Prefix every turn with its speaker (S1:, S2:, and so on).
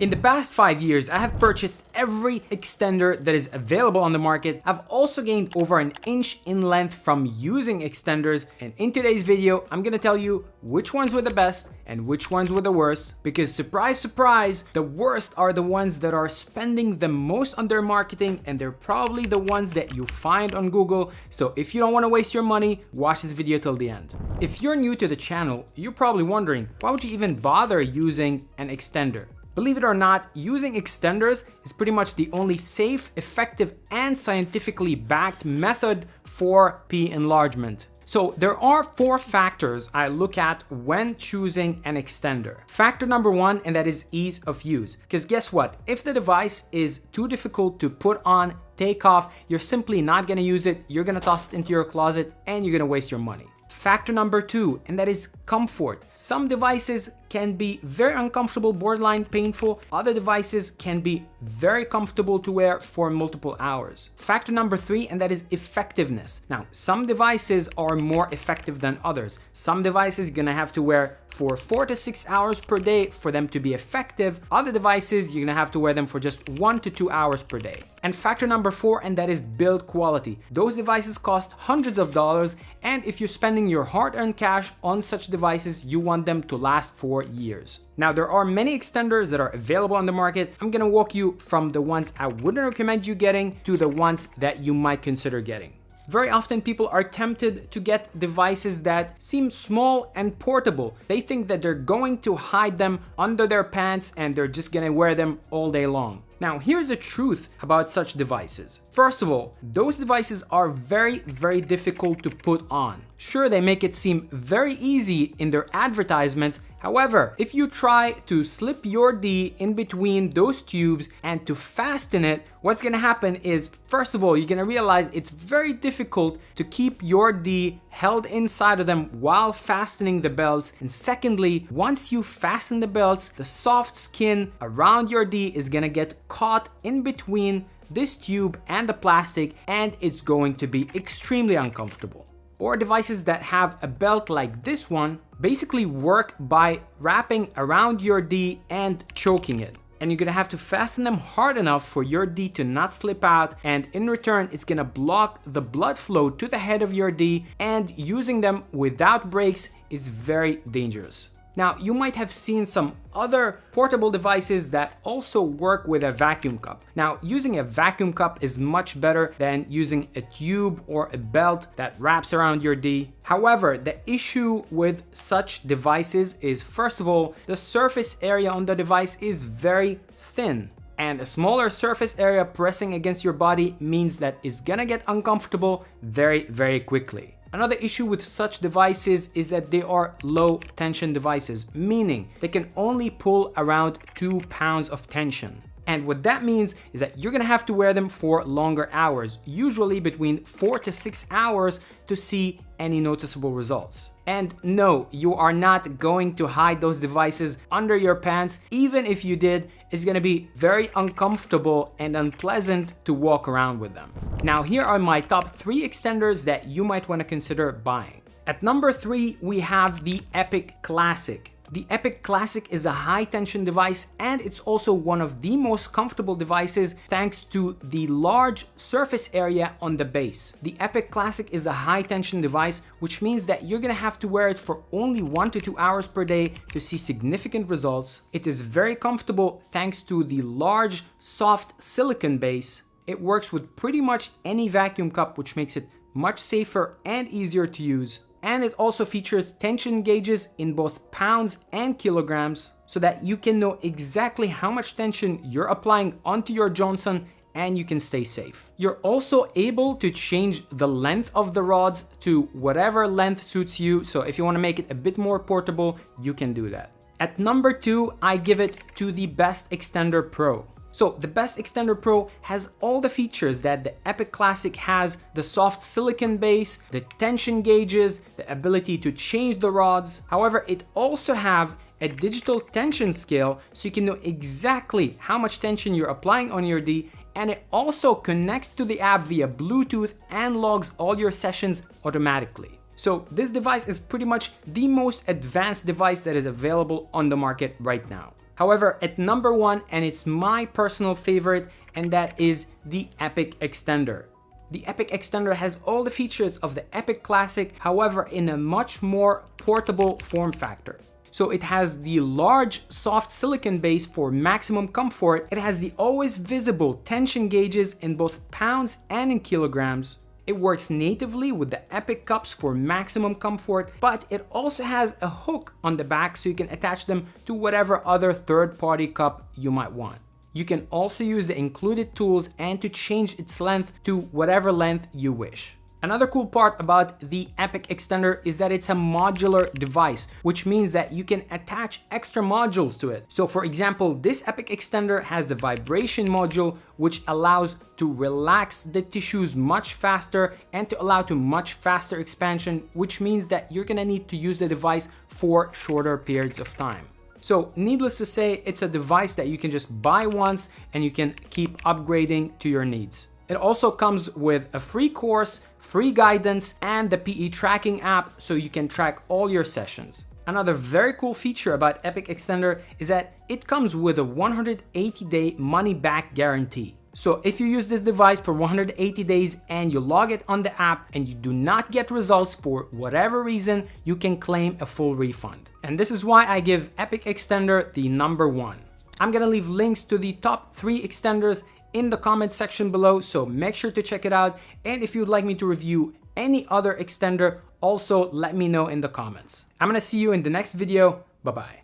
S1: In the past 5 years, I have purchased every extender that is available on the market. I've also gained over an inch in length from using extenders, and in today's video, I'm gonna tell you which ones were the best and which ones were the worst, because surprise, surprise, the worst are the ones that are spending the most on their marketing, and they're probably the ones that you find on Google. So if you don't wanna waste your money, watch this video till the end. If you're new to the channel, you're probably wondering, why would you even bother using an extender? Believe it or not, using extenders is pretty much the only safe, effective, and scientifically backed method for pee enlargement. So there are 4 factors I look at when choosing an extender. Factor number 1, and that is ease of use. Because guess what? If the device is too difficult to put on, take off, you're simply not gonna use it, you're gonna toss it into your closet, and you're gonna waste your money. Factor number 2, and that is comfort. Some devices can be very uncomfortable, borderline painful. Other devices can be very comfortable to wear for multiple hours. Factor number 3, and that is effectiveness. Now, some devices are more effective than others. Some devices you're gonna have to wear for 4 to 6 hours per day for them to be effective. Other devices, you're gonna have to wear them for just 1 to 2 hours per day. And factor number 4, and that is build quality. Those devices cost hundreds of dollars, and if you're spending your hard-earned cash on such devices, you want them to last for years. Now, there are many extenders that are available on the market. I'm gonna walk you from the ones I wouldn't recommend you getting to the ones that you might consider getting. Very often people are tempted to get devices that seem small and portable. They think that they're going to hide them under their pants and they're just gonna wear them all day long. Now, here's the truth about such devices. First of all, those devices are very, very difficult to put on. Sure, they make it seem very easy in their advertisements. However, if you try to slip your D in between those tubes and to fasten it, what's gonna happen is, first of all, you're gonna realize it's very difficult to keep your D held inside of them while fastening the belts. And secondly, once you fasten the belts, the soft skin around your D is gonna get caught in between this tube and the plastic, and it's going to be extremely uncomfortable. Or devices that have a belt like this one basically work by wrapping around your D and choking it. And you're gonna have to fasten them hard enough for your D to not slip out, and in return it's gonna block the blood flow to the head of your D, and using them without brakes is very dangerous. Now, you might have seen some other portable devices that also work with a vacuum cup. Now, using a vacuum cup is much better than using a tube or a belt that wraps around your D. However, the issue with such devices is, first of all, the surface area on the device is very thin. And a smaller surface area pressing against your body means that it's gonna get uncomfortable very, very quickly. Another issue with such devices is that they are low tension devices, meaning they can only pull around 2 pounds of tension. And what that means is that you're gonna have to wear them for longer hours, usually between 4 to 6 hours, to see any noticeable results. And no, you are not going to hide those devices under your pants. Even if you did, it's gonna be very uncomfortable and unpleasant to walk around with them. Now, here are my top 3 extenders that you might wanna consider buying. At number 3, we have the Epic Classic. The Epic Classic is a high tension device, and it's also one of the most comfortable devices thanks to the large surface area on the base. The Epic Classic is a high tension device, which means that you're gonna have to wear it for only 1 to 2 hours per day to see significant results. It is very comfortable thanks to the large, soft silicone base. It works with pretty much any vacuum cup, which makes it much safer and easier to use. And it also features tension gauges in both pounds and kilograms, so that you can know exactly how much tension you're applying onto your Johnson, and you can stay safe. You're also able to change the length of the rods to whatever length suits you, so if you want to make it a bit more portable, you can do that. At number 2, I give it to the Best Extender Pro. So the Best Extender Pro has all the features that the Epic Classic has: the soft silicone base, the tension gauges, the ability to change the rods. However, it also have a digital tension scale, so you can know exactly how much tension you're applying on your D, and it also connects to the app via Bluetooth and logs all your sessions automatically. So this device is pretty much the most advanced device that is available on the market right now. However, at number 1, and it's my personal favorite, and that is the Epic Extender. The Epic Extender has all the features of the Epic Classic, however, in a much more portable form factor. So it has the large soft silicone base for maximum comfort. It has the always visible tension gauges in both pounds and in kilograms. It works natively with the Epic cups for maximum comfort, but it also has a hook on the back so you can attach them to whatever other third-party cup you might want. You can also use the included tools and to change its length to whatever length you wish. Another cool part about the Epic Extender is that it's a modular device, which means that you can attach extra modules to it. So for example, this Epic Extender has the vibration module, which allows to relax the tissues much faster and to allow to much faster expansion, which means that you're gonna need to use the device for shorter periods of time. So needless to say, it's a device that you can just buy once and you can keep upgrading to your needs. It also comes with a free course, free guidance, and the PE tracking app so you can track all your sessions. Another very cool feature about Epic Extender is that it comes with a 180-day money-back guarantee. So if you use this device for 180 days and you log it on the app and you do not get results for whatever reason, you can claim a full refund. And this is why I give Epic Extender the number 1. I'm gonna leave links to the top 3 extenders in the comment section below, so make sure to check it out. And if you'd like me to review any other extender, also let me know in the comments. I'm gonna see you in the next video. Bye-bye.